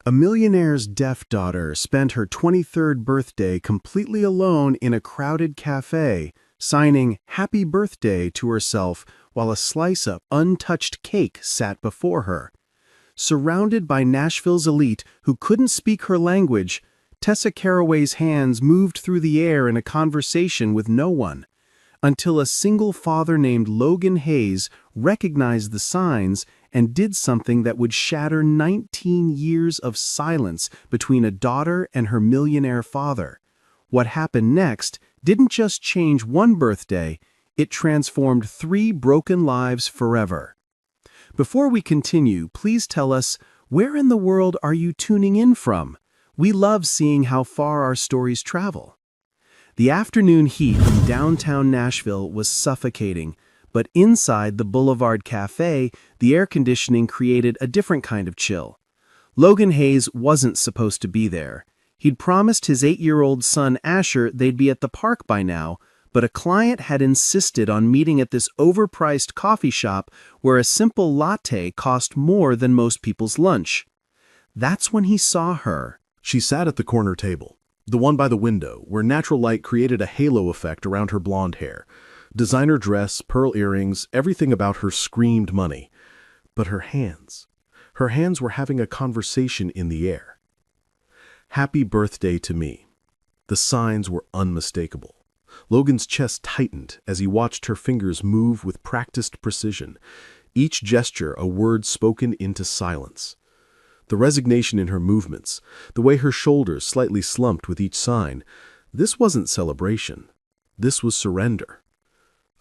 A millionaire's deaf daughter spent her 23rd birthday completely alone in a crowded café, signing "Happy Birthday" to herself while a slice of untouched cake sat before her. Surrounded by Nashville's elite who couldn't speak her language, Tessa Caraway's hands moved through the air in a conversation with no one, until a single father named Logan Hayes recognized the signs and did something that would shatter 19 years of silence between a daughter and her millionaire father. What happened next didn't just change one birthday, it transformed 3 broken lives forever. Before we continue, please tell us, where in the world are you tuning in from? We love seeing how far our stories travel. The afternoon heat in downtown Nashville was suffocating, but inside the Boulevard Cafe, the air conditioning created a different kind of chill. Logan Hayes wasn't supposed to be there. He'd promised his 8-year-old son Asher they'd be at the park by now, but a client had insisted on meeting at this overpriced coffee shop where a simple latte cost more than most people's lunch. That's when he saw her. She sat at the corner table, the one by the window, where natural light created a halo effect around her blonde hair. Designer dress, pearl earrings, everything about her screamed money. But her hands were having a conversation in the air. Happy birthday to me. The signs were unmistakable. Logan's chest tightened as he watched her fingers move with practiced precision, each gesture a word spoken into silence. The resignation in her movements, the way her shoulders slightly slumped with each sign, this wasn't celebration. This was surrender.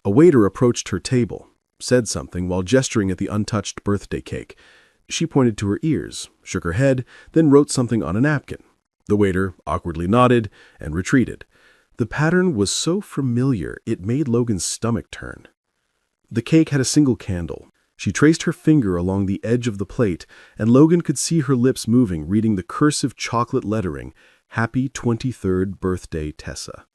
A waiter approached her table, said something while gesturing at the untouched birthday cake. She pointed to her ears, shook her head, then wrote something on a napkin. The waiter awkwardly nodded and retreated. The pattern was so familiar it made Logan's stomach turn. The cake had a single candle. She traced her finger along the edge of the plate, and Logan could see her lips moving, reading the cursive chocolate lettering, "Happy 23rd Birthday, Tessa."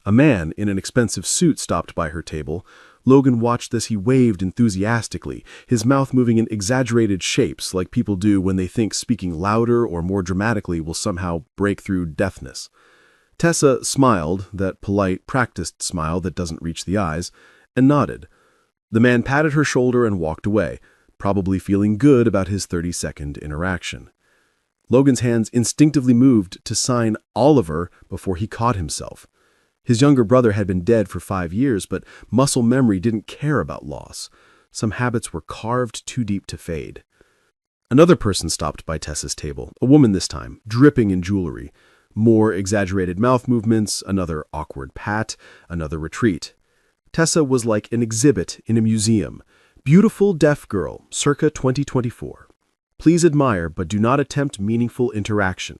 A man in an expensive suit stopped by her table. Logan watched as he waved enthusiastically, his mouth moving in exaggerated shapes like people do when they think speaking louder or more dramatically will somehow break through deafness. Tessa smiled, that polite, practiced smile that doesn't reach the eyes, and nodded. The man patted her shoulder and walked away, probably feeling good about his 30-second interaction. Logan's hands instinctively moved to sign Oliver before he caught himself. His younger brother had been dead for 5 years, but muscle memory didn't care about loss. Some habits were carved too deep to fade. Another person stopped by Tessa's table, a woman this time, dripping in jewelry. More exaggerated mouth movements, another awkward pat, another retreat. Tessa was like an exhibit in a museum. Beautiful deaf girl, circa 2024. Please admire, but do not attempt meaningful interaction.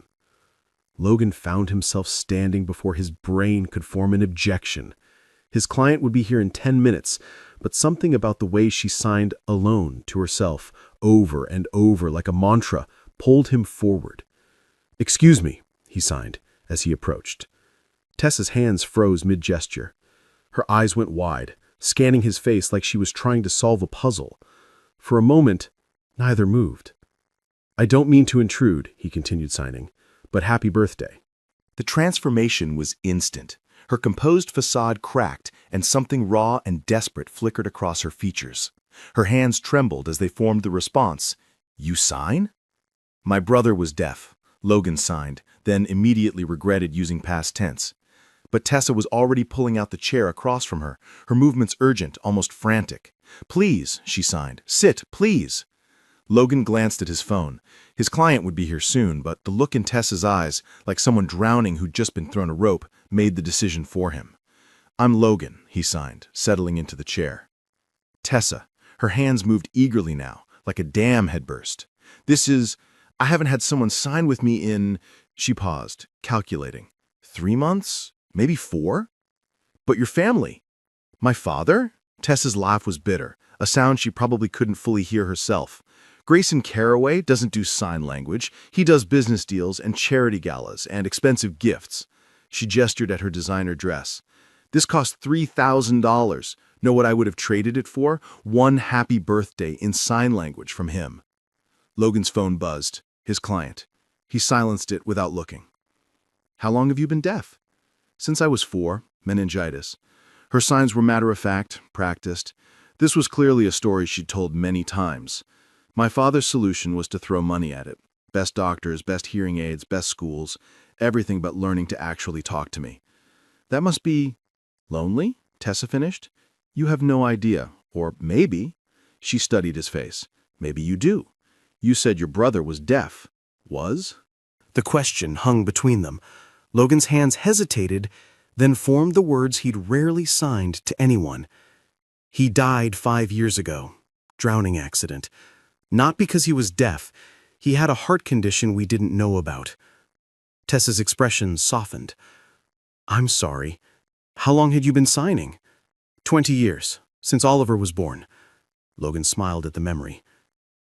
Logan found himself standing before his brain could form an objection. His client would be here in 10 minutes, but something about the way she signed alone to herself, over and over like a mantra, pulled him forward. "Excuse me," he signed as he approached. Tessa's hands froze mid-gesture. Her eyes went wide, scanning his face like she was trying to solve a puzzle. For a moment, neither moved. "I don't mean to intrude," he continued signing, "but happy birthday." The transformation was instant. Her composed facade cracked, and something raw and desperate flickered across her features. Her hands trembled as they formed the response. "You sign?" "My brother was deaf," Logan signed, then immediately regretted using past tense. But Tessa was already pulling out the chair across from her, her movements urgent, almost frantic. "Please," she signed. "Sit, please." Logan glanced at his phone. His client would be here soon, but the look in Tessa's eyes, like someone drowning who'd just been thrown a rope, made the decision for him. "I'm Logan," he signed, settling into the chair. Tessa, her hands moved eagerly now, like a dam had burst. I haven't had someone sign with me in..." She paused, calculating. 3 months? Maybe 4? "But your family?" "My father?" Tessa's laugh was bitter, a sound she probably couldn't fully hear herself. "Grayson Caraway doesn't do sign language. He does business deals and charity galas and expensive gifts." She gestured at her designer dress. "This cost $3,000. Know what I would have traded it for? 1 happy birthday in sign language from him." Logan's phone buzzed. his client. He silenced it without looking. How long have you been deaf? Since I was 4, meningitis. Her signs were matter-of-fact, practiced. This was clearly a story she'd told many times. My father's solution was to throw money at it. Best doctors, best hearing aids, best schools, everything but learning to actually talk to me. That must be lonely, Tessa finished. You have no idea. Or maybe. She studied his face. Maybe you do. You said your brother was deaf. Was? The question hung between them. Logan's hands hesitated, then formed the words he'd rarely signed to anyone. He died 5 years ago. Drowning accident. Not because he was deaf. He had a heart condition we didn't know about. Tessa's expression softened. I'm sorry. How long had you been signing? 20 years, since Oliver was born. Logan smiled at the memory.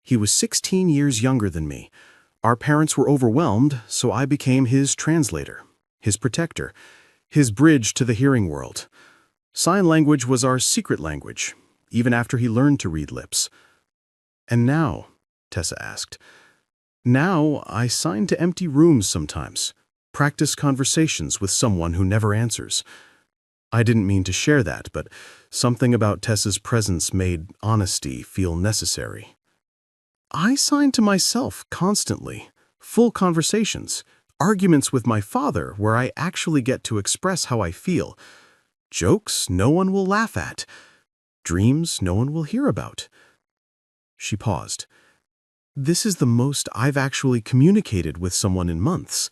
He was 16 years younger than me. Our parents were overwhelmed, so I became his translator, his protector, his bridge to the hearing world. Sign language was our secret language, even after he learned to read lips. And now, Tessa asked, now I sign to empty rooms sometimes, practice conversations with someone who never answers. I didn't mean to share that, but something about Tessa's presence made honesty feel necessary. I sign to myself constantly, full conversations, arguments with my father where I actually get to express how I feel, jokes no one will laugh at, dreams no one will hear about. She paused. This is the most I've actually communicated with someone in months.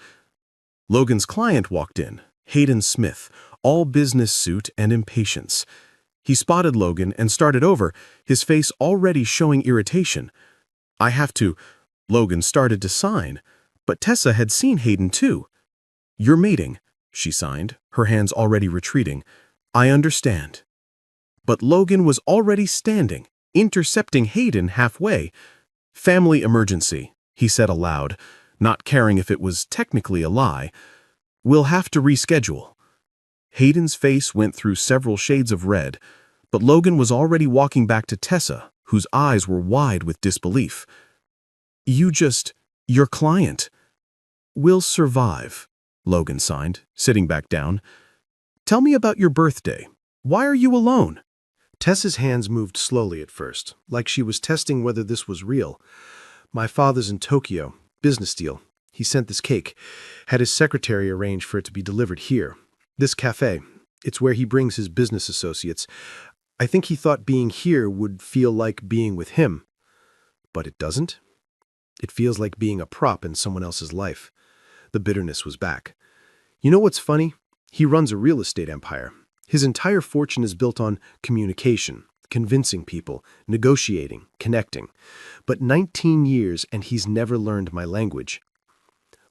Logan's client walked in, Hayden Smith, all business suit and impatience. He spotted Logan and started over, his face already showing irritation. I have to. Logan started to sign, but Tessa had seen Hayden too. You're mating, she signed, her hands already retreating. I understand. But Logan was already standing, intercepting Hayden halfway. Family emergency, he said aloud, not caring if it was technically a lie. We'll have to reschedule. Hayden's face went through several shades of red, but Logan was already walking back to Tessa, whose eyes were wide with disbelief. Your client. We'll survive, Logan signed, sitting back down. Tell me about your birthday. Why are you alone? Tessa's hands moved slowly at first, like she was testing whether this was real. My father's in Tokyo. Business deal. He sent this cake. Had his secretary arrange for it to be delivered here. This café. It's where he brings his business associates. I think he thought being here would feel like being with him. But it doesn't. It feels like being a prop in someone else's life. The bitterness was back. You know what's funny? He runs a real estate empire. His entire fortune is built on communication, convincing people, negotiating, connecting. But 19 years and he's never learned my language.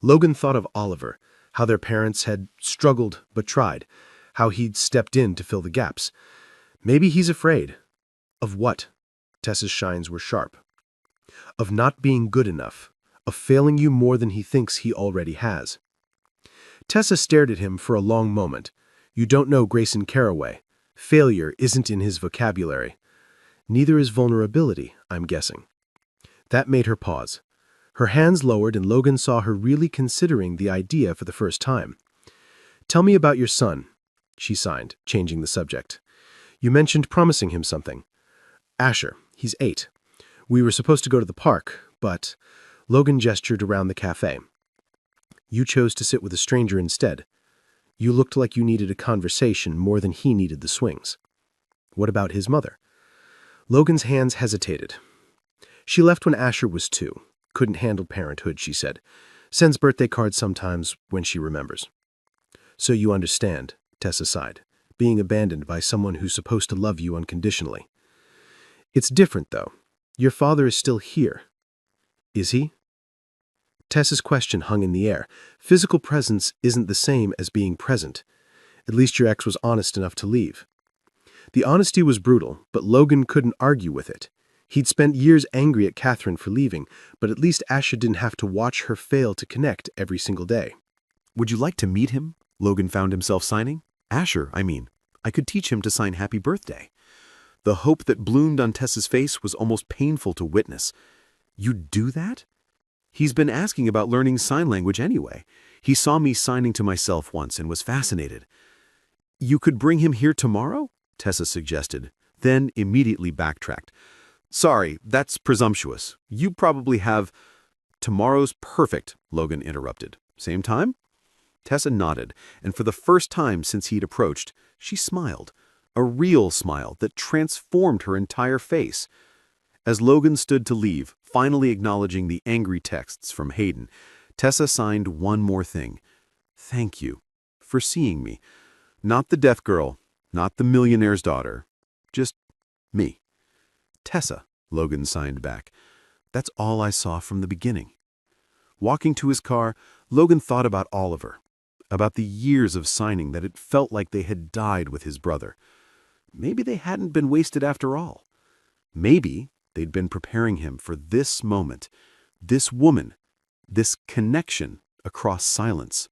Logan thought of Oliver, how their parents had struggled but tried, how he'd stepped in to fill the gaps. Maybe he's afraid. Of what? Tessa's shines were sharp. Of not being good enough, of failing you more than he thinks he already has. Tessa stared at him for a long moment. You don't know Grayson Caraway. Failure isn't in his vocabulary. Neither is vulnerability, I'm guessing. That made her pause. Her hands lowered and Logan saw her really considering the idea for the first time. Tell me about your son, she signed, changing the subject. You mentioned promising him something. Asher, he's 8. We were supposed to go to the park, but Logan gestured around the cafe. You chose to sit with a stranger instead. You looked like you needed a conversation more than he needed the swings. What about his mother? Logan's hands hesitated. She left when Asher was 2. Couldn't handle parenthood, she said. Sends birthday cards sometimes when she remembers. So you understand, Tessa sighed, being abandoned by someone who's supposed to love you unconditionally. It's different, though. Your father is still here. Is he? Tessa's question hung in the air. Physical presence isn't the same as being present. At least your ex was honest enough to leave. The honesty was brutal, but Logan couldn't argue with it. He'd spent years angry at Catherine for leaving, but at least Asher didn't have to watch her fail to connect every single day. Would you like to meet him? Logan found himself signing. Asher, I mean. I could teach him to sign happy birthday. The hope that bloomed on Tessa's face was almost painful to witness. You'd do that? He's been asking about learning sign language anyway. He saw me signing to myself once and was fascinated. You could bring him here tomorrow? Tessa suggested, then immediately backtracked. Sorry, that's presumptuous. You probably have... Tomorrow's perfect, Logan interrupted. Same time? Tessa nodded, and for the first time since he'd approached, she smiled. A real smile that transformed her entire face. As Logan stood to leave, finally acknowledging the angry texts from Hayden, Tessa signed one more thing. Thank you for seeing me. Not the deaf girl, not the millionaire's daughter. Just me. Tessa, Logan signed back. That's all I saw from the beginning. Walking to his car, Logan thought about Oliver, about the years of signing that it felt like they had died with his brother. Maybe they hadn't been wasted after all. Maybe they'd been preparing him for this moment, this woman, this connection across silence.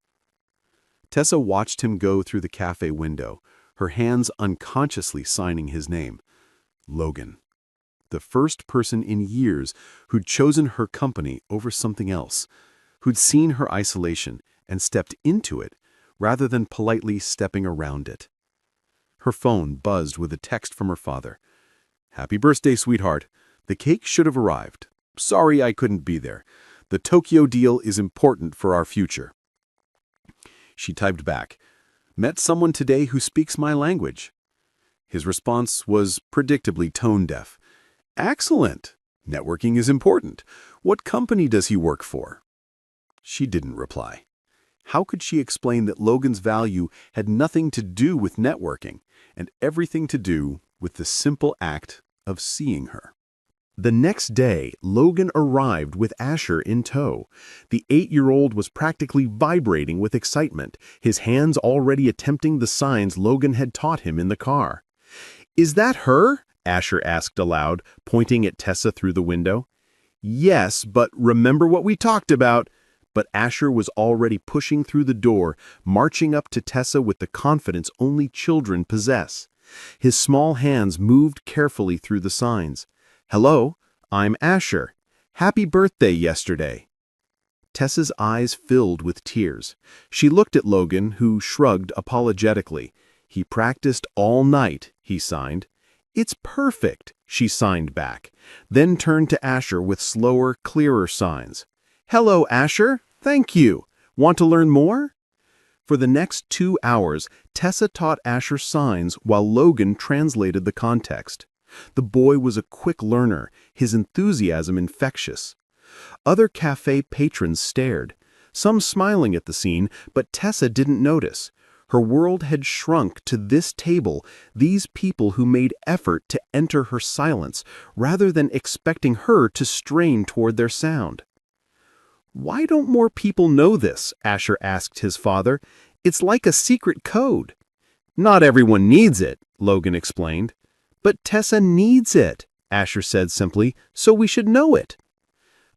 Tessa watched him go through the cafe window, her hands unconsciously signing his name. Logan. The first person in years who'd chosen her company over something else, who'd seen her isolation and stepped into it rather than politely stepping around it. Her phone buzzed with a text from her father. Happy birthday, sweetheart. The cake should have arrived. Sorry I couldn't be there. The Tokyo deal is important for our future. She typed back, met someone today who speaks my language. His response was predictably tone-deaf. Excellent. Networking is important. What company does he work for? She didn't reply. How could she explain that Logan's value had nothing to do with networking and everything to do with the simple act of seeing her? The next day, Logan arrived with Asher in tow. The 8-year-old was practically vibrating with excitement, his hands already attempting the signs Logan had taught him in the car. Is that her? Asher asked aloud, pointing at Tessa through the window. Yes, but remember what we talked about. But Asher was already pushing through the door, marching up to Tessa with the confidence only children possess. His small hands moved carefully through the signs. Hello, I'm Asher. Happy birthday yesterday. Tessa's eyes filled with tears. She looked at Logan, who shrugged apologetically. He practiced all night, he signed. It's perfect, she signed back, then turned to Asher with slower, clearer signs. Hello, Asher. Thank you. Want to learn more? For the next 2 hours, Tessa taught Asher signs while Logan translated the context. The boy was a quick learner, his enthusiasm infectious. Other cafe patrons stared, some smiling at the scene, but Tessa didn't notice. Her world had shrunk to this table, these people who made effort to enter her silence, rather than expecting her to strain toward their sound. Why don't more people know this? Asher asked his father. It's like a secret code. Not everyone needs it, Logan explained. But Tessa needs it, Asher said simply, so we should know it.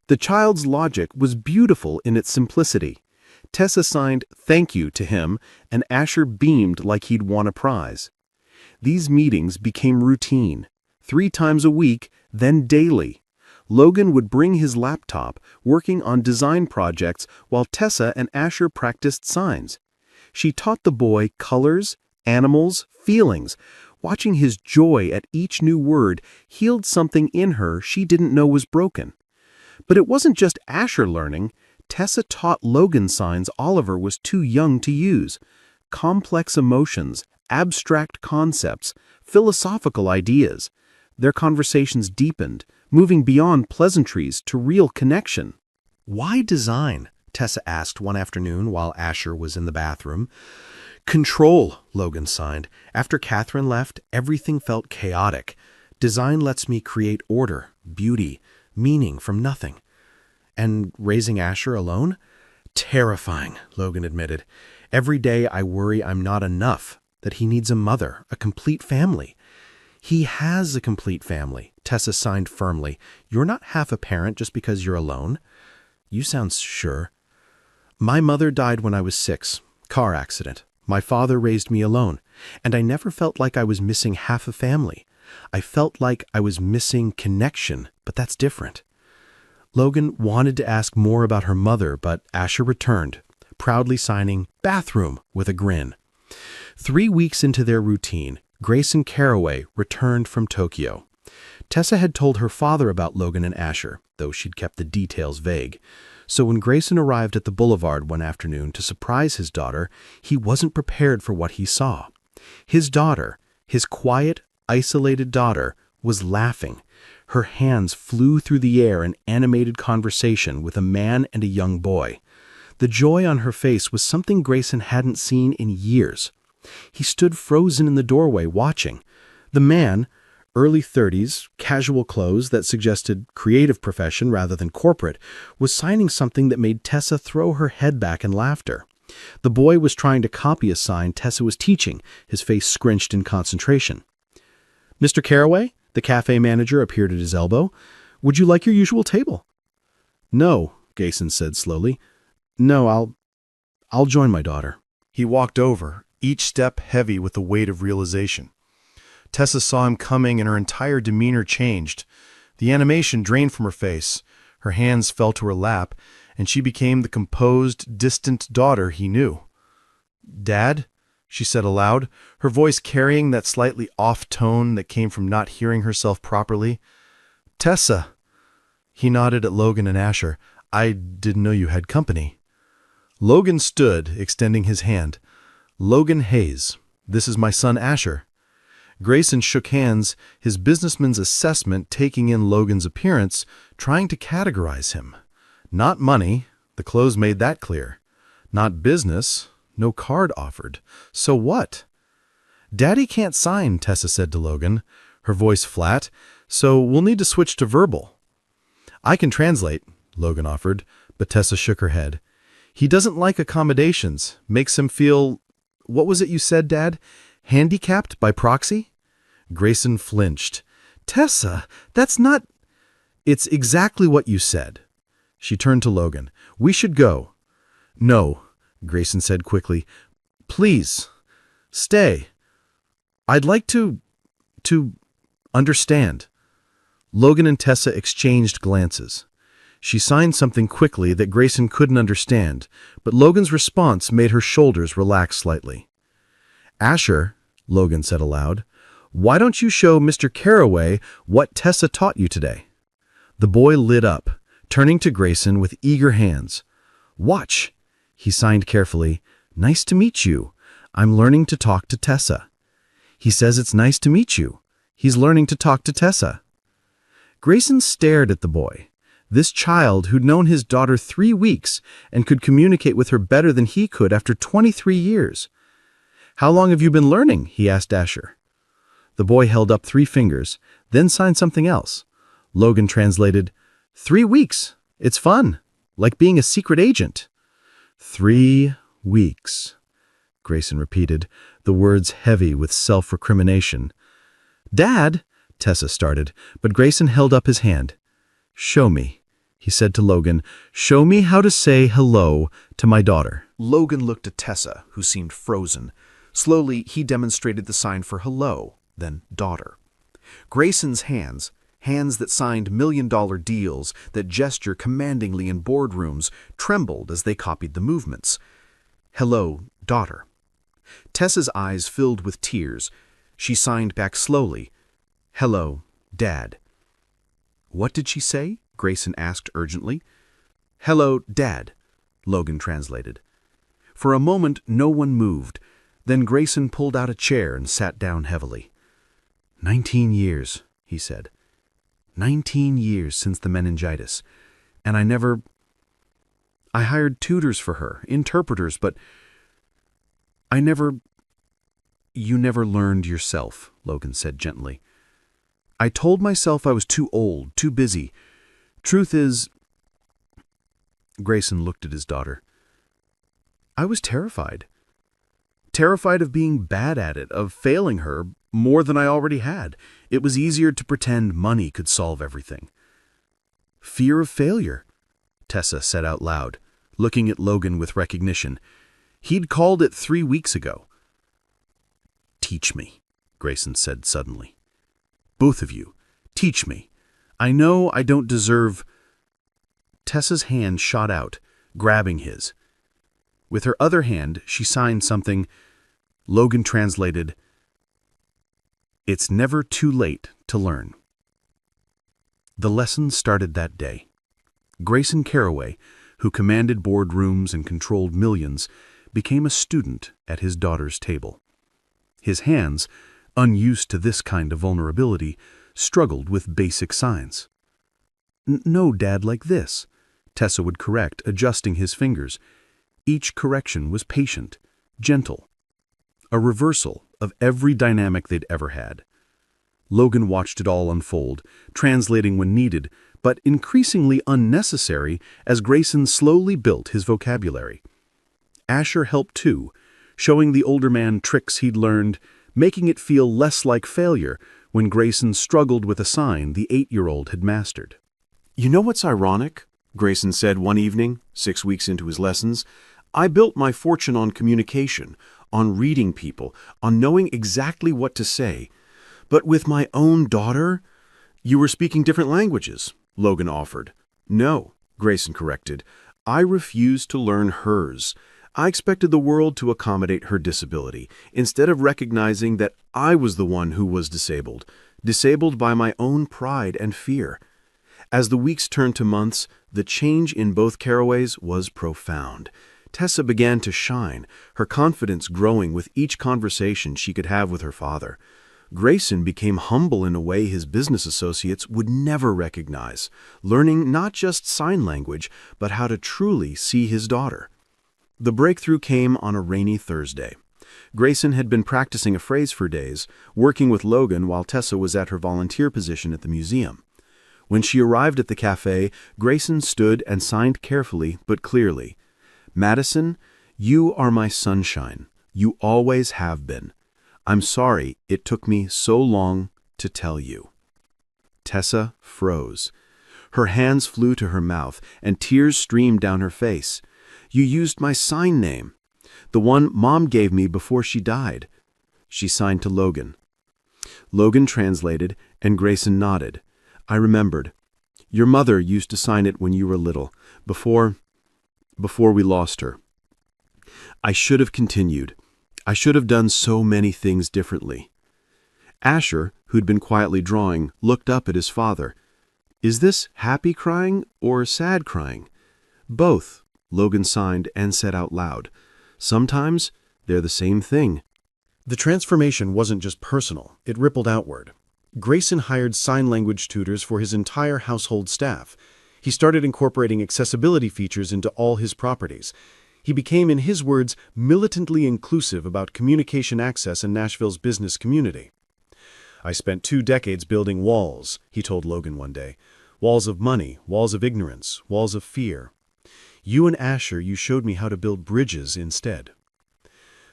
The child's logic was beautiful in its simplicity. Tessa signed thank you to him, and Asher beamed like he'd won a prize. These meetings became routine, 3 times a week, then daily. Logan would bring his laptop, working on design projects while Tessa and Asher practiced signs. She taught the boy colors, animals, feelings. Watching his joy at each new word healed something in her she didn't know was broken. But it wasn't just Asher learning. Tessa taught Logan signs Oliver was too young to use. Complex emotions, abstract concepts, philosophical ideas. Their conversations deepened, moving beyond pleasantries to real connection. Why design? Tessa asked one afternoon while Asher was in the bathroom. Control, Logan signed. After Catherine left, everything felt chaotic. Design lets me create order, beauty, meaning from nothing. And raising Asher alone? Terrifying, Logan admitted. Every day I worry I'm not enough, that he needs a mother, a complete family. He has a complete family, Tessa signed firmly. You're not half a parent just because you're alone. You sound sure. My mother died when I was 6, car accident. My father raised me alone, and I never felt like I was missing half a family. I felt like I was missing connection, but that's different. Logan wanted to ask more about her mother, but Asher returned, proudly signing bathroom with a grin. 3 weeks into their routine, Grace and Caraway returned from Tokyo. Tessa had told her father about Logan and Asher, though she'd kept the details vague. So when Grayson arrived at the boulevard one afternoon to surprise his daughter, he wasn't prepared for what he saw. His daughter, his quiet, isolated daughter, was laughing. Her hands flew through the air in animated conversation with a man and a young boy. The joy on her face was something Grayson hadn't seen in years. He stood frozen in the doorway watching. The man, early 30s, casual clothes that suggested creative profession rather than corporate, was signing something that made Tessa throw her head back in laughter. The boy was trying to copy a sign Tessa was teaching, his face scrunched in concentration. "Mr. Caraway?" The cafe manager appeared at his elbow. "Would you like your usual table?" "No," Grayson said slowly. "No, I'll join my daughter." He walked over, each step heavy with the weight of realization. Tessa saw him coming and her entire demeanor changed. The animation drained from her face. Her hands fell to her lap, and she became the composed, distant daughter he knew. "Dad?" she said aloud, her voice carrying that slightly off tone that came from not hearing herself properly. "Tessa." He nodded at Logan and Asher. "I didn't know you had company." Logan stood, extending his hand. "Logan Hayes. This is my son Asher." Grayson shook hands, his businessman's assessment taking in Logan's appearance, trying to categorize him. Not money, the clothes made that clear. Not business, no card offered. So what? "Daddy can't sign," Tessa said to Logan, her voice flat, "so we'll need to switch to verbal." "I can translate," Logan offered, but Tessa shook her head. "He doesn't like accommodations, makes him feel, what was it you said, Dad? Handicapped by proxy?" Grayson flinched. "Tessa, that's not—" "It's exactly what you said." She turned to Logan. "We should go." "No," Grayson said quickly. "Please, stay. I'd like to understand." Logan and Tessa exchanged glances. She signed something quickly that Grayson couldn't understand, but Logan's response made her shoulders relax slightly. "Asher," Logan said aloud, "why don't you show Mr. Caraway what Tessa taught you today?" The boy lit up, turning to Grayson with eager hands. "Watch." He signed carefully. "Nice to meet you. I'm learning to talk to Tessa." He says it's nice to meet you. He's learning to talk to Tessa. Grayson stared at the boy. This child who'd known his daughter 3 weeks and could communicate with her better than he could after 23 years. "How long have you been learning?" he asked Asher. The boy held up 3 fingers, then signed something else. Logan translated, 3 weeks. It's fun, like being a secret agent." 3 weeks, Grayson repeated, the words heavy with self-recrimination. "Dad," Tessa started, but Grayson held up his hand. "Show me," he said to Logan. "Show me how to say hello to my daughter." Logan looked at Tessa, who seemed frozen. Slowly, he demonstrated the sign for hello, then daughter. Grayson's hands that signed million-dollar deals, that gesture commandingly in boardrooms, trembled as they copied the movements. "Hello, daughter." Tessa's eyes filled with tears. She signed back slowly. "Hello, Dad." "What did she say?" Grayson asked urgently. "Hello, Dad," Logan translated. For a moment, no one moved. Then Grayson pulled out a chair and sat down heavily. 19 years, he said. 19 years since the meningitis. And I hired tutors for her, interpreters, but You never learned yourself, Logan said gently. I told myself I was too old, too busy. Truth is... Grayson looked at his daughter. I was terrified. Terrified of being bad at it, of failing her more than I already had. It was easier to pretend money could solve everything. Fear of failure, Tessa said out loud, looking at Logan with recognition. He'd called it 3 weeks ago. Teach me, Grayson said suddenly. Both of you, teach me. I know I don't deserve... Tessa's hand shot out, grabbing his. With her other hand, she signed something. Logan translated, "It's never too late to learn." The lesson started that day. Grayson Caraway, who commanded boardrooms and controlled millions, became a student at his daughter's table. His hands, unused to this kind of vulnerability, struggled with basic signs. "No, Dad, like this," Tessa would correct, adjusting his fingers. Each correction was patient, gentle, a reversal of every dynamic they'd ever had. Logan watched it all unfold, translating when needed, but increasingly unnecessary as Grayson slowly built his vocabulary. Asher helped too, showing the older man tricks he'd learned, making it feel less like failure when Grayson struggled with a sign the 8-year-old had mastered. "You know what's ironic?" Grayson said one evening, 6 weeks into his lessons. "I built my fortune on communication, on reading people, on knowing exactly what to say. But with my own daughter—" "You were speaking different languages," Logan offered. "No," Grayson corrected. "I refused to learn hers. I expected the world to accommodate her disability, instead of recognizing that I was the one who was disabled by my own pride and fear." As the weeks turned to months, the change in both Caraways was profound. Tessa began to shine, her confidence growing with each conversation she could have with her father. Grayson became humble in a way his business associates would never recognize, learning not just sign language, but how to truly see his daughter. The breakthrough came on a rainy Thursday. Grayson had been practicing a phrase for days, working with Logan while Tessa was at her volunteer position at the museum. When she arrived at the café, Grayson stood and signed carefully but clearly. "Madison, you are my sunshine. You always have been. I'm sorry it took me so long to tell you." Tessa froze. Her hands flew to her mouth, and tears streamed down her face. "You used my sign name, the one Mom gave me before she died." She signed to Logan. Logan translated, and Grayson nodded. "I remembered. Your mother used to sign it when you were little, before we lost her. I should have continued. I should have done so many things differently." Asher, who'd been quietly drawing, looked up at his father. "Is this happy crying or sad crying?" "Both," Logan signed and said out loud. "Sometimes they're the same thing." The transformation wasn't just personal, it rippled outward. Grayson hired sign language tutors for his entire household staff. He started incorporating accessibility features into all his properties. He became, in his words, militantly inclusive about communication access in Nashville's business community. "I spent 2 decades building walls," he told Logan one day. "Walls of money, walls of ignorance, walls of fear. You and Asher, you showed me how to build bridges instead."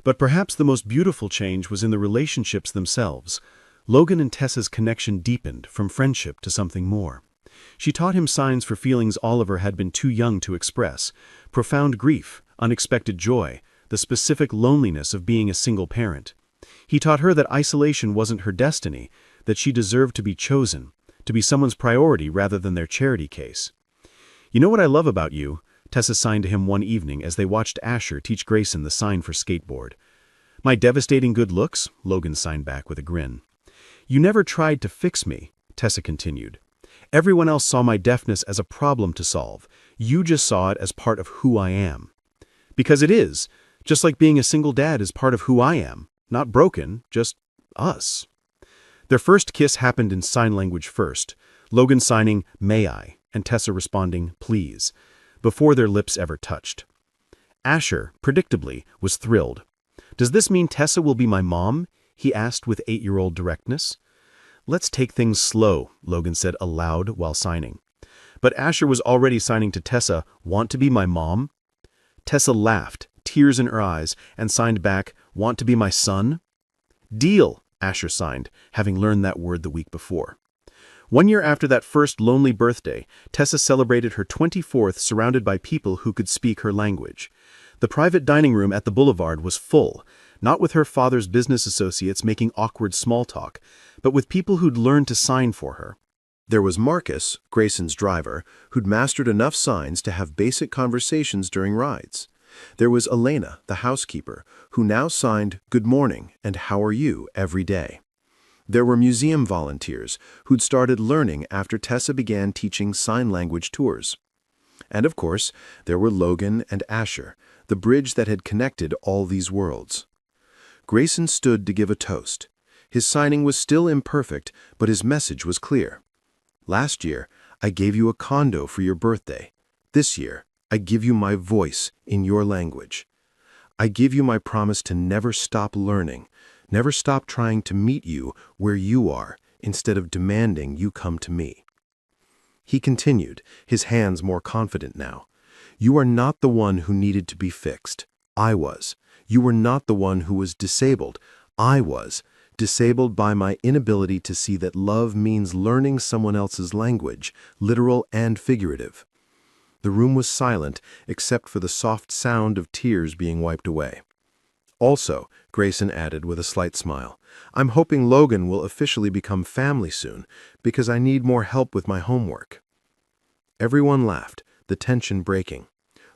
But perhaps the most beautiful change was in the relationships themselves. Logan and Tessa's connection deepened from friendship to something more. She taught him signs for feelings Oliver had been too young to express: profound grief, unexpected joy, the specific loneliness of being a single parent. He taught her that isolation wasn't her destiny, that she deserved to be chosen, to be someone's priority rather than their charity case. "You know what I love about you?" Tessa signed to him one evening as they watched Asher teach Grayson the sign for skateboard. "My devastating good looks," Logan signed back with a grin. "You never tried to fix me," Tessa continued. "Everyone else saw my deafness as a problem to solve. You just saw it as part of who I am." Because it is, just like being a single dad is part of who I am. Not broken, just us. Their first kiss happened in sign language first, Logan signing, "May I?" and Tessa responding, "Please," before their lips ever touched. Asher, predictably, was thrilled. "Does this mean Tessa will be my mom?" he asked with 8-year-old directness. "Let's take things slow," Logan said aloud while signing. But Asher was already signing to Tessa, "Want to be my mom?" Tessa laughed, tears in her eyes, and signed back, "Want to be my son?" "Deal," Asher signed, having learned that word the week before. 1 year after that first lonely birthday, Tessa celebrated her 24th surrounded by people who could speak her language. The private dining room at the Boulevard was full, not with her father's business associates making awkward small talk, but with people who'd learned to sign for her. There was Marcus, Grayson's driver, who'd mastered enough signs to have basic conversations during rides. There was Elena, the housekeeper, who now signed "Good morning" and "How are you" every day. There were museum volunteers who'd started learning after Tessa began teaching sign language tours. And of course, there were Logan and Asher, the bridge that had connected all these worlds. Grayson stood to give a toast. His signing was still imperfect, but his message was clear. Last year, I gave you a condo for your birthday. This year, I give you my voice in your language. I give you my promise to never stop learning, never stop trying to meet you where you are, instead of demanding you come to me. He continued, his hands more confident now. You are not the one who needed to be fixed. I was. You were not the one who was disabled. I was. Disabled by my inability to see that love means learning someone else's language, literal and figurative. The room was silent except for the soft sound of tears being wiped away. Also, Grayson added with a slight smile, I'm hoping Logan will officially become family soon because I need more help with my homework. Everyone laughed, the tension breaking.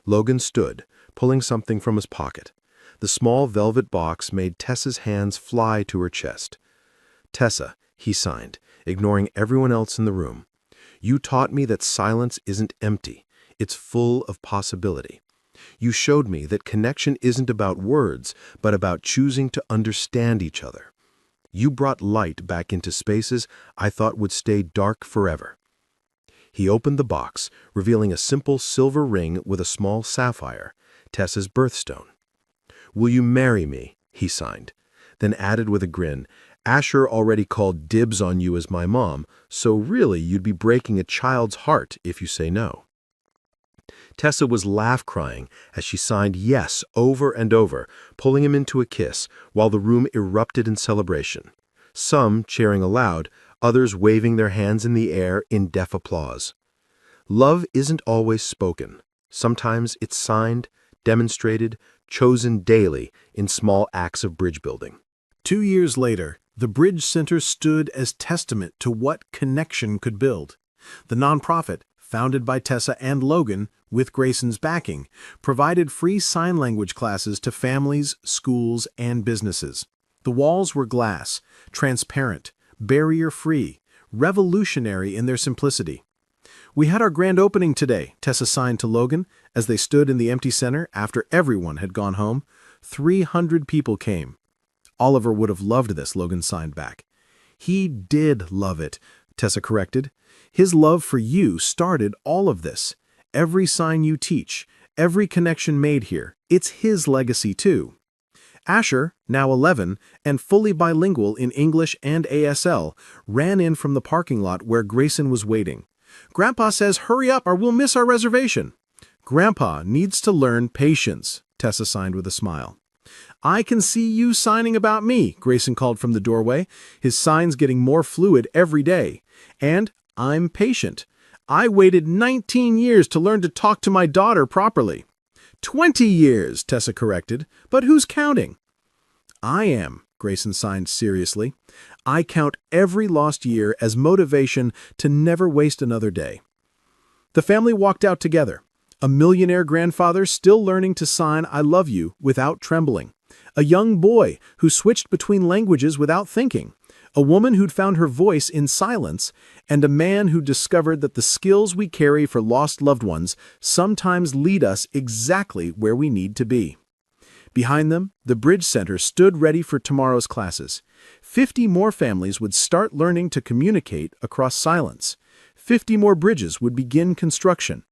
Logan stood, pulling something from his pocket. The small velvet box made Tessa's hands fly to her chest. Tessa, he signed, ignoring everyone else in the room. You taught me that silence isn't empty. It's full of possibility. You showed me that connection isn't about words, but about choosing to understand each other. You brought light back into spaces I thought would stay dark forever. He opened the box, revealing a simple silver ring with a small sapphire, Tessa's birthstone. Will you marry me? He signed, then added with a grin, Asher already called dibs on you as my mom, so really you'd be breaking a child's heart if you say no. Tessa was laugh-crying as she signed yes over and over, pulling him into a kiss, while the room erupted in celebration. Some cheering aloud, others waving their hands in the air in deaf applause. Love isn't always spoken. Sometimes it's signed, demonstrated, chosen daily in small acts of bridge building. 2 years later, the Bridge Center stood as testament to what connection could build. The nonprofit, founded by Tessa and Logan, with Grayson's backing, provided free sign language classes to families, schools, and businesses. The walls were glass, transparent, barrier-free, revolutionary in their simplicity. We had our grand opening today, Tessa signed to Logan, as they stood in the empty center after everyone had gone home. 300 people came. Oliver would have loved this, Logan signed back. He did love it, Tessa corrected. His love for you started all of this. Every sign you teach, every connection made here, it's his legacy too. Asher, now 11 and fully bilingual in English and ASL, ran in from the parking lot where Grayson was waiting. Grandpa says, hurry up or we'll miss our reservation. Grandpa needs to learn patience, Tessa signed with a smile. I can see you signing about me, Grayson called from the doorway, his signs getting more fluid every day. And I'm patient. I waited 19 years to learn to talk to my daughter properly. 20 years, Tessa corrected, but who's counting? I am, Grayson signed seriously. I count every lost year as motivation to never waste another day. The family walked out together. A millionaire grandfather still learning to sign I love you without trembling. A young boy who switched between languages without thinking. A woman who'd found her voice in silence, and a man who discovered that the skills we carry for lost loved ones sometimes lead us exactly where we need to be. Behind them, the Bridge Center stood ready for tomorrow's classes. 50 more families would start learning to communicate across silence. 50 more bridges would begin construction.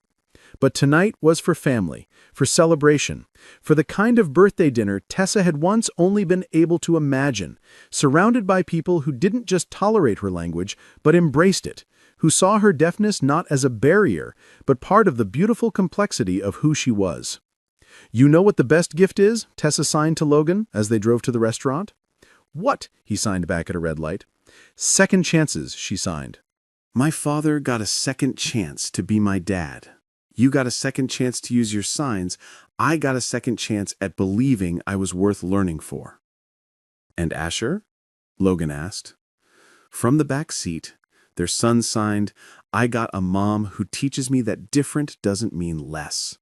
But tonight was for family, for celebration, for the kind of birthday dinner Tessa had once only been able to imagine, surrounded by people who didn't just tolerate her language, but embraced it, who saw her deafness not as a barrier, but part of the beautiful complexity of who she was. You know what the best gift is? Tessa signed to Logan as they drove to the restaurant. What? He signed back at a red light. Second chances, she signed. My father got a second chance to be my dad. You got a second chance to use your signs. I got a second chance at believing I was worth learning for. And Asher? Logan asked. From the back seat, Their son signed, "I got a mom who teaches me that different doesn't mean less."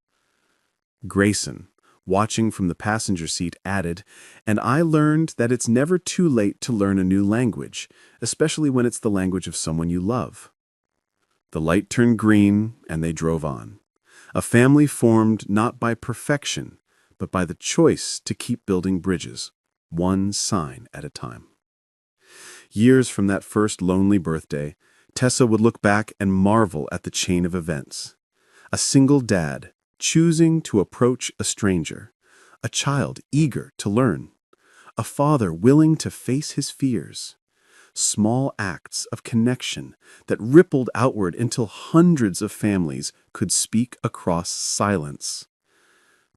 Grayson, watching from the passenger seat, added, "And I learned that it's never too late to learn a new language, especially when it's the language of someone you love." The light turned green, and they drove on. A family formed not by perfection, but by the choice to keep building bridges, one sign at a time. Years from that first lonely birthday, Tessa would look back and marvel at the chain of events. A single dad choosing to approach a stranger, a child eager to learn, a father willing to face his fears. Small acts of connection that rippled outward until hundreds of families could speak across silence.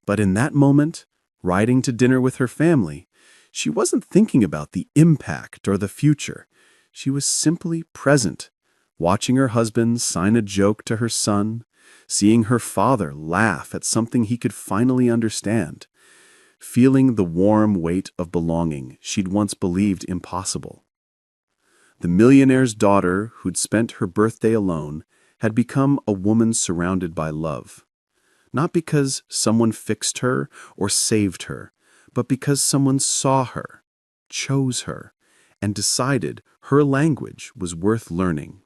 But in that moment, riding to dinner with her family, she wasn't thinking about the impact or the future. She was simply present, watching her husband sign a joke to her son, seeing her father laugh at something he could finally understand, feeling the warm weight of belonging she'd once believed impossible. The millionaire's daughter, who'd spent her birthday alone, had become a woman surrounded by love. Not because someone fixed her or saved her, but because someone saw her, chose her, and decided her language was worth learning.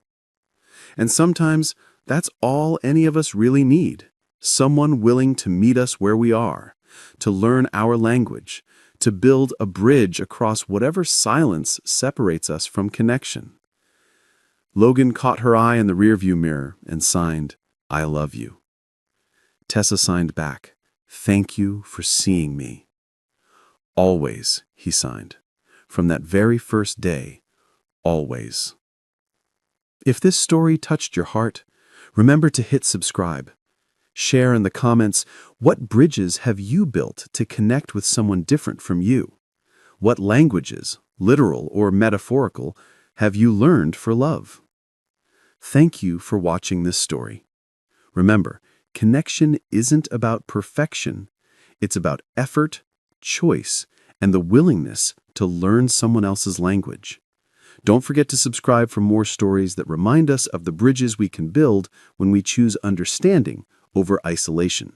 And sometimes that's all any of us really need, someone willing to meet us where we are, to learn our language, to build a bridge across whatever silence separates us from connection. Logan caught her eye in the rearview mirror and signed, "I love you." Tessa signed back, "Thank you for seeing me." "Always," he signed. "From that very first day, always." If this story touched your heart, remember to hit subscribe. Share in the comments, what bridges have you built to connect with someone different from you? What languages, literal or metaphorical, have you learned for love? Thank you for watching this story. Remember, connection isn't about perfection. It's about effort, choice, and the willingness to learn someone else's language. Don't forget to subscribe for more stories that remind us of the bridges we can build when we choose understanding over isolation.